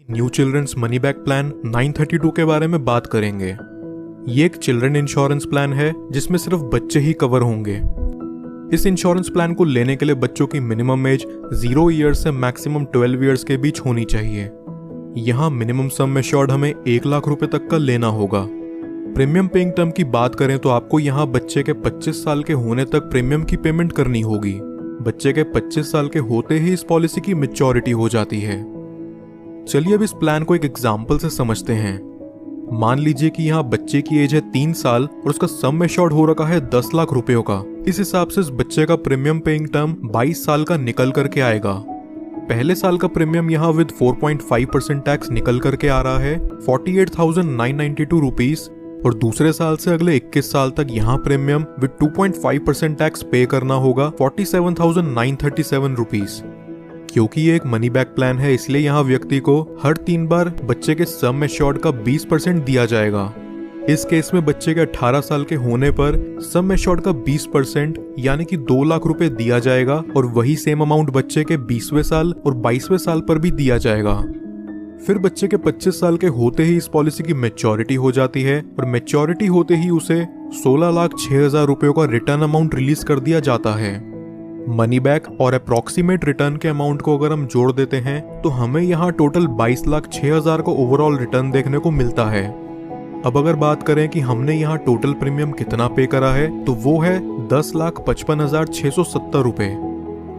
New children's money back plan 932 के बारे में बात करेंगे। ये एक चिल्ड्रन इंश्योरेंस प्लान है जिसमें सिर्फ बच्चे ही कवर होंगे। इस इंश्योरेंस प्लान को लेने के लिए बच्चों की मिनिमम एज 0 ईयर्स से मैक्सिमम 12 ईयर्स के बीच होनी चाहिए। यहाँ मिनिमम सम एश्योर्ड हमें 1 लाख रुपए तक का लेना होगा। प्रीमियम पेइंग टर्म की बात करें तो आपको यहाँ बच्चे के 25 साल के होने तक प्रीमियम की पेमेंट करनी होगी। बच्चे के 25 साल के होते ही इस पॉलिसी की मैच्योरिटी हो जाती है। चलिए अब इस प्लान को एक एग्जाम्पल से समझते हैं। मान लीजिए कि यहाँ बच्चे की एज है 3 साल और उसका सम एश्योर्ड हो रखा है 10 लाख रुपयों का। इस हिसाब से इस बच्चे का प्रीमियम पेइंग टर्म 22 साल का निकल करके आएगा। पहले साल का प्रीमियम यहाँ विद 4.5% टैक्स निकल करके आ रहा है 48,992 रुपीज, और दूसरे साल से अगले 21 साल तक यहाँ प्रीमियम विद 2.5% टैक्स पे करना होगा 47,937 रुपीज। क्योंकि ये एक मनी बैक प्लान है इसलिए यहाँ व्यक्ति को हर 3 बार बच्चे के सम एश्योर्ड का 20% दिया जाएगा। इस केस में बच्चे के 18 साल के होने पर सम एश्योर्ड का 20% यानी कि 2 लाख रुपए दिया जाएगा, और वही सेम अमाउंट बच्चे के 20वें साल और 22वें साल पर भी दिया जाएगा। फिर बच्चे के 25 साल के होते ही इस पॉलिसी की मैच्योरिटी हो जाती है, और मैच्योरिटी होते ही उसे 16,06,000 रुपयों का रिटर्न अमाउंट रिलीज कर दिया जाता है। मनी बैक और अप्रॉक्सीमेट रिटर्न के अमाउंट को अगर हम जोड़ देते हैं तो हमें यहाँ टोटल 22,06,000 का ओवरऑल रिटर्न देखने को मिलता है। अब अगर बात करें कि हमने यहाँ टोटल प्रीमियम कितना पे करा है तो वो है 10,55,670 रुपए।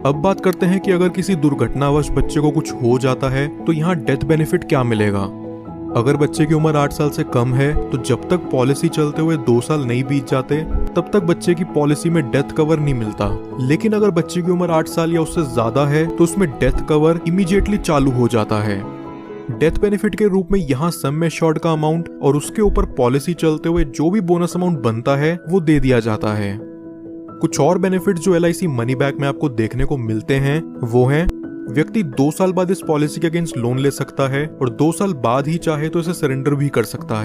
अब बात करते हैं कि अगर किसी दुर्घटनावश बच्चे को कुछ हो जाता है तो यहाँ डेथ बेनिफिट क्या मिलेगा। अगर बच्चे की उम्र 8 साल से कम है तो जब तक पॉलिसी चलते हुए 2 साल नहीं बीत जाते तब तक बच्चे की पॉलिसी में डेथ कवर नहीं मिलता। लेकिन अगर बच्चे की उम्र 8 साल या उससे ज्यादा है तो उसमें डेथ कवर इमीडिएटली चालू हो जाता है। डेथ बेनिफिट के रूप में यहाँ सम एश्योर्ड का अमाउंट और उसके ऊपर पॉलिसी चलते हुए जो भी बोनस अमाउंट बनता है वो दे दिया जाता है। कुछ और बेनिफिट जो LIC मनी बैक में आपको देखने को मिलते हैं वो हैं, व्यक्ति 2 साल बाद इस पॉलिसी के अगेंस्ट लोन ले सकता है और 2 साल बाद ही चाहे तो इसे सरेंडर भी कर सकता है।